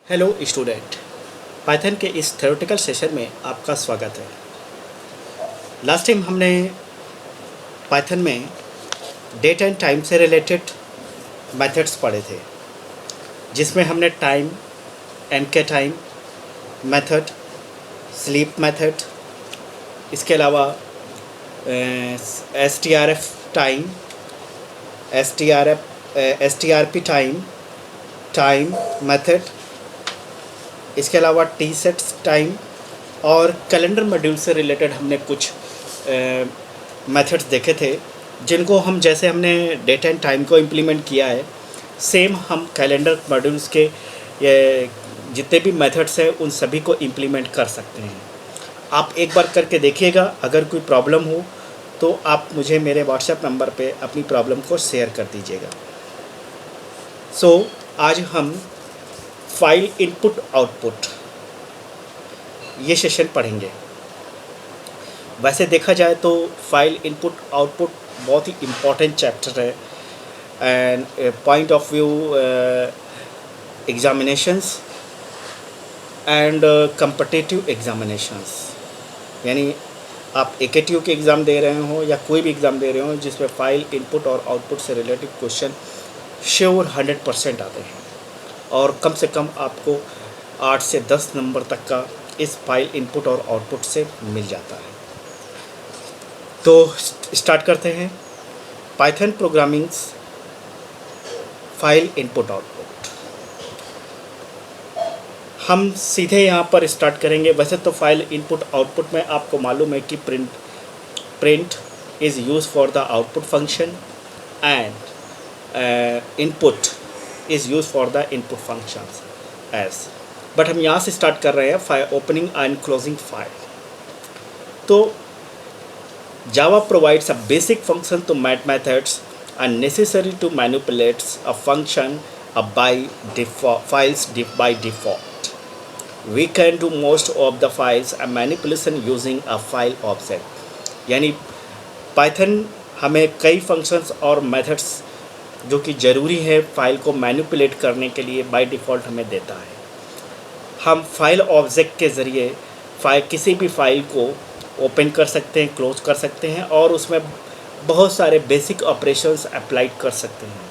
Hello student, Python के इस theoretical session में आपका स्वागत है। लास्ट टाइम हमने पाइथन में डेट एंड टाइम से रिलेटेड मेथड्स पढ़े थे, जिसमें हमने time, MK time method, sleep method, इसके अलावा STRF time, STRP time method, इसके अलावा टी सेट्स टाइम और कैलेंडर मॉड्यूल से रिलेटेड हमने कुछ मेथड्स देखे थे, जिनको जैसे हमने डेट एंड टाइम को इम्प्लीमेंट किया है, सेम हम कैलेंडर मॉड्यूल्स के ये जितने भी मेथड्स हैं उन सभी को इम्प्लीमेंट कर सकते हैं। आप एक बार करके देखिएगा। अगर कोई प्रॉब्लम हो तो आप मुझे मेरे व्हाट्सएप नंबर पे अपनी प्रॉब्लम को शेयर कर दीजिएगा। आज हम फाइल इनपुट आउटपुट ये सेशन पढ़ेंगे। वैसे देखा जाए तो फाइल इनपुट आउटपुट बहुत ही इम्पोर्टेंट चैप्टर है and point of view examinations and competitive examinations, यानी आप AKTU के एग्ज़ाम दे रहे हो या कोई भी एग्ज़ाम दे रहे हो जिसमें फाइल इनपुट और आउटपुट से रिलेटेड क्वेश्चन श्योर 100% आते हैं और कम से कम आपको 8 से 10 नंबर तक का इस फाइल इनपुट और आउटपुट से मिल जाता है। तो स्टार्ट करते हैं Python programmings file input output. हम सीधे यहाँ पर स्टार्ट करेंगे। वैसे तो फाइल इनपुट आउटपुट में आपको मालूम है कि print is use for the output function and input is used for the input functions as, but हम यहाँ से स्टार्ट कर रहे हैं file opening and closing file. तो Java provides a basic function to methods and necessary to manipulate a function by default. We can do most of the files and manipulation using a file object। यानी Python हमें कई functions और methods जो कि ज़रूरी है file को manipulate करने के लिए बाय डिफ़ॉल्ट हमें देता है। हम फाइल ऑब्जेक्ट के ज़रिए किसी भी फाइल को ओपन कर सकते हैं, क्लोज कर सकते हैं और उसमें बहुत सारे बेसिक ऑपरेशंस अप्लाई कर सकते हैं।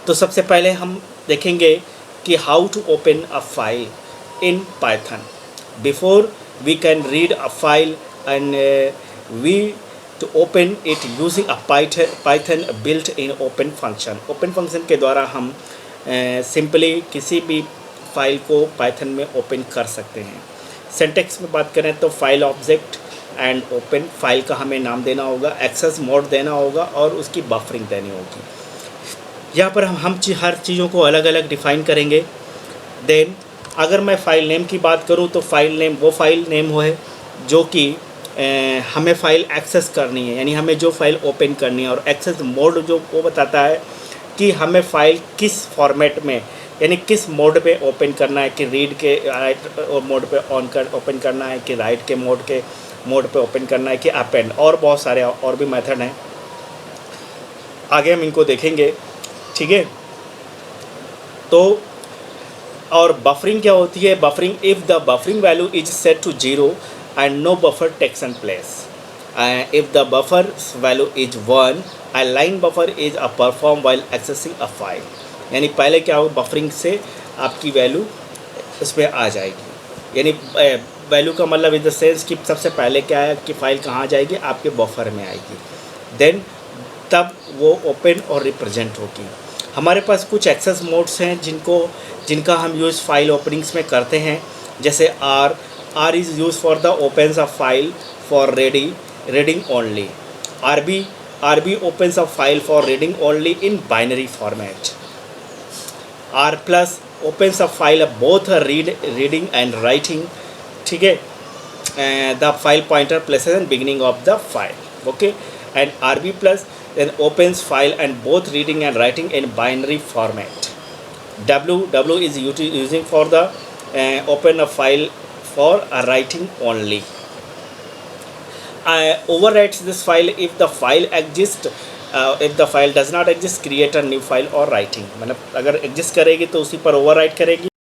तो सबसे पहले हम देखेंगे कि how to open a file in Python. Before we can read a file and we to open it using a Python built-in open function। Open function के द्वारा हम सिंपली किसी भी फाइल को पाइथन में ओपन कर सकते हैं। सिंटैक्स में बात करें तो file object and open, file का हमें नाम देना होगा, एक्सेस मोड देना होगा और उसकी बफरिंग देनी होगी। यहाँ पर हम हर चीज़ों को अलग अलग डिफ़ाइन करेंगे। देन अगर मैं फ़ाइल नेम की बात करूँ तो फाइल नेम वो फाइल नेम है जो कि हमें फ़ाइल एक्सेस करनी है, यानी हमें जो फ़ाइल ओपन करनी है, और एक्सेस मोड जो वो बताता है कि हमें फ़ाइल किस फॉर्मेट में यानी किस मोड पे ओपन करना है, कि रीड के राइट मोड पे ओपन करना है, कि राइट के मोड पे ओपन करना है, कि अपेंड, और बहुत सारे और भी मेथड हैं। आगे हम इनको देखेंगे, ठीक है। तो और बफरिंग क्या होती है? Buffering, if the buffering value is set to 0 and no buffer takes in place. If the buffer value is 1, a line buffer is performed while accessing a file। यानी पहले क्या हो, बफरिंग से आपकी वैल्यू उसमें आ जाएगी। यानी वैल्यू का मतलब इन द सेंस कि सबसे पहले क्या है कि फ़ाइल कहाँ जाएगी, आपके बफर में आएगी, देन तब वो ओपन और रिप्रेजेंट होगी। हमारे पास कुछ एक्सेस मोड्स हैं जिनका हम यूज़ फाइल ओपनिंग्स में करते हैं, जैसे R is used for the opens a file for reading only। RB opens a file for reading only in binary format। R plus opens a file of both reading and writing, ठीक है। The file pointer places in beginning of the file, okay। And RB plus then opens file and both reading and writing in binary format। W is using for the open a file for writing only। Overwrites this file if the file exists if the file does not exist create a new file और writing, मतलब अगर exist करेगी तो उसी पर over right करेगी,